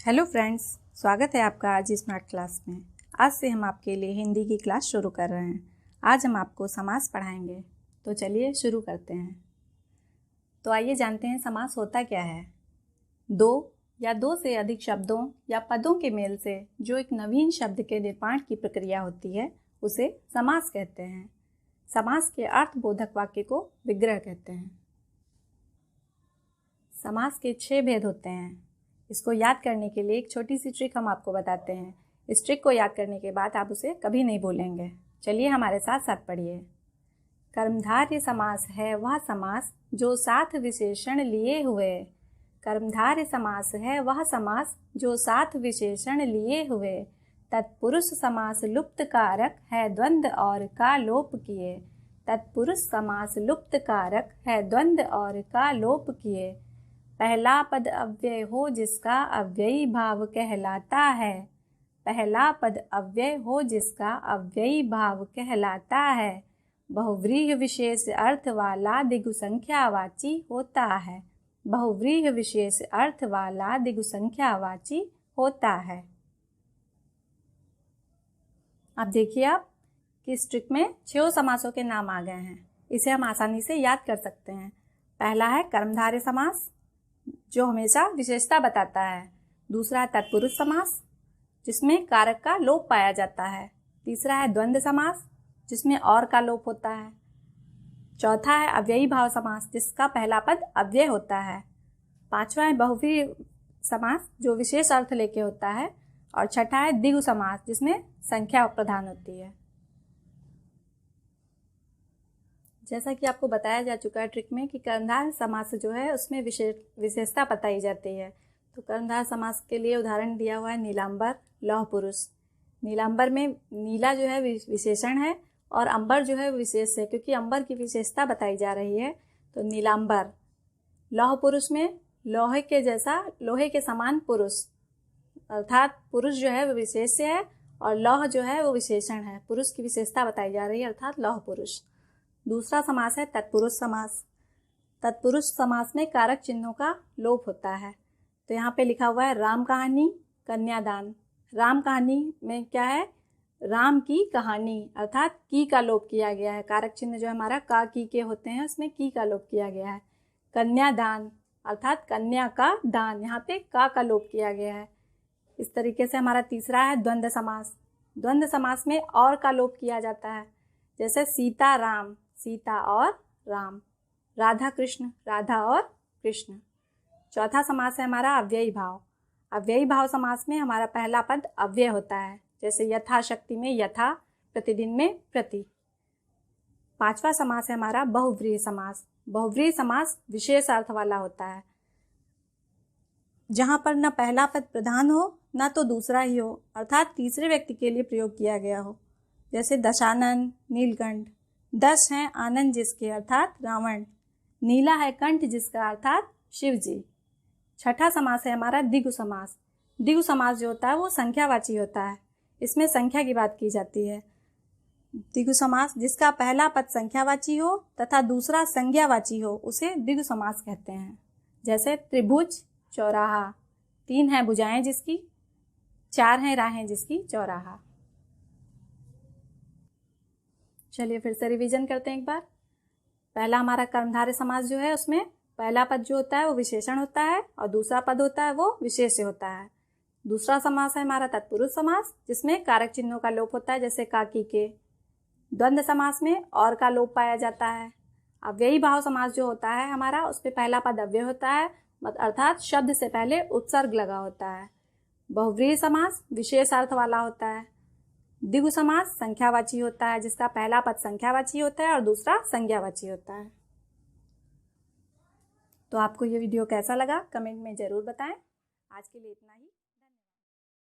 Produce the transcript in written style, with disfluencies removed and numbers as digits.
Hello friends, स्वागत है आपका आज स्मार्ट क्लास में। आज से हम आपके लिए हिंदी की क्लास शुरू कर रहे हैं। आज हम आपको समास पढ़ाएंगे, तो चलिए शुरू करते हैं। तो आइए जानते हैं समास होता क्या है। दो या दो से अधिक शब्दों या पदों के मेल से जो एक नवीन शब्द के निर्माण की प्रक्रिया होती है उसे समास कहते हैं। समास के अर्थबोधक वाक्य को विग्रह कहते हैं। समास के 6 भेद होते हैं। इसको याद करने के लिए एक छोटी सी ट्रिक हम आपको बताते हैं। इस ट्रिक को याद करने के बाद आप उसे कभी नहीं भूलेंगे। चलिए हमारे साथ साथ पढ़िए। कर्मधारय समास है वह समास जो साथ विशेषण लिए हुए। कर्मधारय समास है वह समास जो साथ विशेषण लिए हुए। तत्पुरुष समास लुप्त कारक है द्वंद्व और का लोप किए। तत्पुरुष समास लुप्त कारक है द्वंद्व और का लोप किए। पहला पद अव्यय हो जिसका अव्ययी भाव कहलाता है। पहला पद अव्यय हो जिसका अव्ययी भाव कहलाता है। बहुव्रीहि विशेष अर्थ वाला द्विगु संख्यावाची होता है। बहुव्रीहि विशेष अर्थ वाला द्विगु संख्यावाची होता है। अब देखिए आप कि इस ट्रिक में 6 समासों के नाम आ गए हैं। इसे हम आसानी से याद कर सकते हैं। पहला है कर्मधारय समास जो हमेशा विशेषता बताता है। दूसरा है तत्पुरुष समास जिसमें कारक का लोप पाया जाता है। तीसरा है द्वंद्व समास जिसमें और का लोप होता है। चौथा है अव्ययी भाव समास जिसका पहला पद अव्यय होता है। पांचवा है बहुव्रीहि समास जो विशेष अर्थ लेके होता है। और छठा है द्विगु समास जिसमें संख्या प्रधान होती है। जैसा कि आपको बताया जा चुका है ट्रिक में कि कर्मधारय समास जो है उसमें विशेषता बताई जाती है। तो कर्मधारय समास के लिए उदाहरण दिया हुआ है नीलांबर, लौह पुरुष। नीलांबर में नीला जो है विशेषण है और अंबर जो है विशेष है, क्योंकि अंबर की विशेषता बताई जा रही है। तो नीलांबर। लौह पुरुष में लोहे के जैसा, लोहे के समान पुरुष, अर्थात पुरुष जो है वो विशेष है और लौह जो है वो विशेषण है। पुरुष की विशेषता बताई जा रही है, अर्थात लौह पुरुष। दूसरा समास है तत्पुरुष समास। तत्पुरुष समास में कारक चिन्हों का लोप होता है। तो यहाँ पे लिखा हुआ है राम कहानी, कन्यादान। राम कहानी में क्या है? राम की कहानी, अर्थात की का लोप किया गया है। कारक चिन्ह जो हमारा का की के होते हैं उसमें की का लोप किया गया है। कन्यादान अर्थात कन्या का दान, यहाँ पे का लोप किया गया है। इस तरीके से हमारा तीसरा है द्वंद्व समास। द्वंद्व समास में और का लोप किया जाता है, जैसे सीता राम, सीता और राम। राधा कृष्ण, राधा और कृष्ण। चौथा समास है हमारा अव्ययी भाव। अव्ययी भाव समास में हमारा पहला पद अव्यय होता है, जैसे यथाशक्ति में यथा, प्रतिदिन में प्रति। पांचवा समास है हमारा बहुव्रीहि समास। बहुव्रीहि समास विशेष अर्थ वाला होता है, जहां पर न पहला पद प्रधान हो न तो दूसरा ही हो, अर्थात तीसरे व्यक्ति के लिए प्रयोग किया गया हो, जैसे दशानन, नीलकंठ। दश है आनंद जिसके, अर्थात रावण। नीला है कंठ जिसका, अर्थात शिव जी। छठा समास है हमारा द्विगु समास। द्विगु समास जो होता है वो संख्यावाची होता है। इसमें संख्या की बात की जाती है। द्विगु समास जिसका पहला पद संख्यावाची हो तथा दूसरा संज्ञावाची हो उसे द्विगु समास कहते हैं। जैसे त्रिभुज, चौराहा। 3 है भुजाएं जिसकी, 4 है राहें जिसकी, चौराहा। चलिए फिर से रिवीजन करते हैं एक बार। पहला हमारा कर्मधारय समास जो है उसमें पहला पद जो होता है वो विशेषण होता है और दूसरा पद होता है वो विशेष्य होता है। दूसरा समास है हमारा तत्पुरुष समास जिसमें कारक चिन्हों का लोप होता है, जैसे का की के। द्वंद्व समास में और का लोप पाया जाता है। अव्ययी भाव समास जो होता है हमारा उसमें पहला पद अव्यय होता है, अर्थात शब्द से पहले उपसर्ग लगा होता है। बहुव्रीहि समास विशेष अर्थ वाला होता है। द्विगु समास संख्यावाची होता है जिसका पहला पद संख्यावाची होता है और दूसरा संज्ञावाची होता है। तो आपको ये वीडियो कैसा लगा कमेंट में जरूर बताएं। आज के लिए इतना ही।